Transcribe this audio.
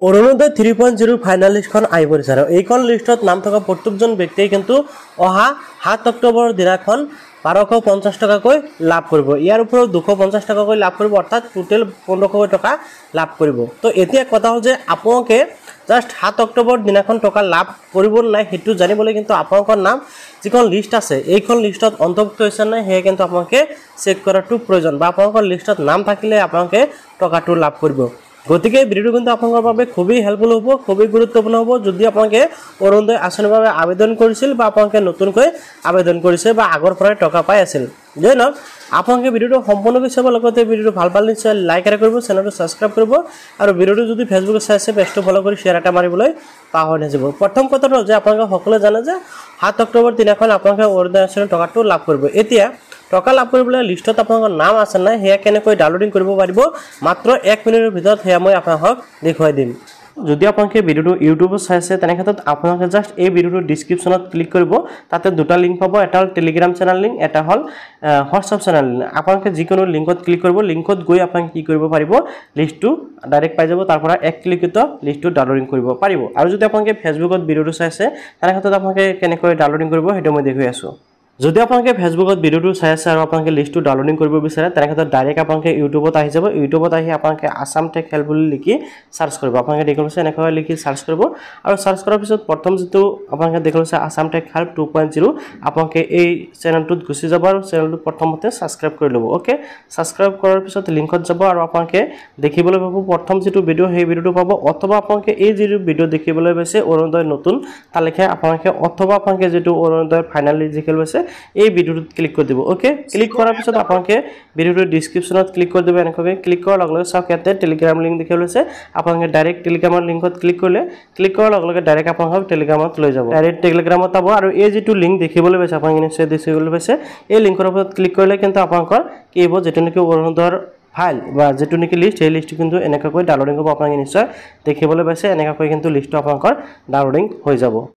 Orunodoi 3.0 final লিষ্টখন আহি পৰিছে আৰু এইখন লিষ্টত নাম থকা প্ৰত্যেকজন ব্যক্তিয়ে কিন্তু অহা 7 অক্টোবৰৰ দিনাখন 1250 টকাকৈ লাভ কৰিব। ইয়াৰ ওপৰত 250 টকাকৈ লাভ কৰিব, অৰ্থাৎ টোটেল 1500 টকা লাভ কৰিব। তো এতিয়া কথা হ'ল যে আপোনালোকে জাষ্ট 7 অক্টোবৰ দিনাখন টকা লাভ কৰিব নাই সেইটো জানিবলৈ কিন্তু আপোনালোকৰ নাম যিখন লিষ্ট আছে এইখন লিষ্টত অন্তৰ্ভুক্ত হৈছে নাই সেয়ে কিন্তু আপোনালোকে চেক কৰাটো প্ৰয়োজন, বা আপোনালোকৰ লিষ্টত নাম থাকিলে আপোনালোকে টকাটো লাভ কৰিব। গতিকে ভিডিওটো কিন্তু আপোনালোকৰ বাবে খুবই হেল্পফুল হ'ব, খুবই গুৰুত্বপূৰ্ণ হ'ব যদি আপোনালোকে অৰুণোদয় আঁচনিৰ বাবে আবেদন কৰিছিল বা আপোনালোকে নতুনকৈ আবেদন কৰিছে বা আগৰ পৰাই টকা পাই আছিল। যে নহওক আপোনালোকে ভিডিওটো সম্পূৰ্ণকৈ চাব, লগতে ভিডিওটো ভাল পালে নিশ্চয় লাইক এটা কৰিব, চেনেলটো ছাবস্ক্ৰাইব কৰিব আৰু ভিডিওটো যদি ফেচবুকত চাই আছে পেজটো ফ'ল' কৰি শ্বেয়াৰ এটা মাৰিবলৈ পাহৰি নাযাব। প্ৰথম কথাটো হ'ল যে আপোনালোকে সকলোৱে জানে যে 7 অক্টোবৰ দিনাখন আপোনালোকে অৰুণোদয় আঁচনিৰ টকাটো লাভ কৰিব। এতিয়া টকা লাভ কৰিবলৈ লিষ্টত আপোনালোকৰ নাম আছে নাই সেয়া কেনেকৈ ডাউনলোডিং কৰিব পাৰিব মাত্ৰ 1 মিনিটৰ ভিতৰত সেয়া মই আপোনালোকক দেখুৱাই দিম। যদি আপোনালোকে ভিডিওটো ইউটিউবত চাই আছে তেনে ক্ষেত্ৰত আপোনালোকে জাষ্ট এই ভিডিওটোৰ ডিছক্ৰিপশ্যনত ক্লিক কৰিব, তাতে দুটা লিংক পাব, এটা হ'ল টেলিগ্ৰাম চেনেল লিংক, এটা হ'ল হোৱাটছআপ চেনেল লিংক। আপোনালোকে যিকোনো লিংকত ক্লিক কৰিব, লিংকত গৈ আপোনালোকে কি কৰিব পাৰিব লিষ্টটো ডাইৰেক্ট পাই যাব, তাৰ পৰা এক ক্লিকত লিষ্টটো ডাউনলোডিং কৰিব পাৰিব। আৰু যদি আপোনালোকে ফেচবুকত ভিডিওটো চাই আছে তেনে ক্ষেত্ৰত আপোনালোকে কেনেকৈ ডাউনলোডিং কৰিব সেইটো মই দেখুৱাই আছোঁ। যদি আপোনালোকে ফেচবুকত ভিডিওটো চাই আছে আৰু আপোনালোকে লিষ্টটো ডাউনলোডিং কৰিব বিচাৰে তেনে ক্ষেত্ৰত ডাইৰেক্ট আপোনালোকে ইউটিউবত আহি যাব, ইউটিউবত আহি আপোনালোকে আছাম টেক হেল্প বুলি লিখি চাৰ্চ কৰিব। আপোনালোকে দেখিছে এনেকৈ লিখি চাৰ্চ কৰিব আৰু চাৰ্চ কৰাৰ পিছত প্ৰথম যিটো আপোনালোকে দেখিছে আছাম টেক হেল্প 2.0 আপোনালোকে এই চেনেলটোত গুচি যাব আৰু চেনেলটো প্ৰথমতে ছাবস্ক্ৰাইব কৰি ল'ব। অ'কে, ছাবস্ক্ৰাইব কৰাৰ পিছত লিংকত যাব আৰু আপোনালোকে দেখিবলৈ পাব প্ৰথম যিটো ভিডিঅ' সেই ভিডিঅ'টো পাব, অথবা আপোনালোকে এই যিটো ভিডিঅ' দেখিবলৈ পাইছে অৰুণোদয় নতুন তালিকা আপোনালোকে, অথবা আপোনালোকে যিটো অৰুণোদয় ফাইনেল লিষ্ট হৈছে এই ভিডিওটোত ক্লিক কৰি দিব। ওকে, ক্লিক কৰাৰ পিছত আপোনালোকে ভিডিওটোৰ ডিছক্ৰিপশ্যনত ক্লিক কৰি দিব। এনেকৈ ক্লিক কৰাৰ লগে লগে চাওক ইয়াতে টেলিগ্ৰাম লিংক দেখিবলৈ পাইছে, আপোনালোকে ডাইৰেক্ট টেলিগ্ৰামৰ লিংকত ক্লিক কৰিলে, ক্লিক কৰাৰ লগে লগে ডাইৰেক্ট আপোনালোকক টেলিগ্ৰামত লৈ যাব, ডাইৰেক্ট টেলিগ্ৰামত পাব। আৰু এই যিটো লিংক দেখিবলৈ পাইছে আপোনালোকে নিশ্চয় দেখিবলৈ পাইছে, এই লিংকৰ ওপৰত ক্লিক কৰিলে কিন্তু আপোনালোকৰ কি হ'ব, যিটো নেকি অৰুণোদয়ৰ ফাইল বা যিটো নেকি লিষ্ট সেই লিষ্টটো কিন্তু এনেকৈ ডাউনলোডিং হ'ব। আপোনালোকে নিশ্চয় দেখিবলৈ পাইছে এনেকৈ কিন্তু লিষ্টটো আপোনালোকৰ ডাউনলোডিং হৈ যাব।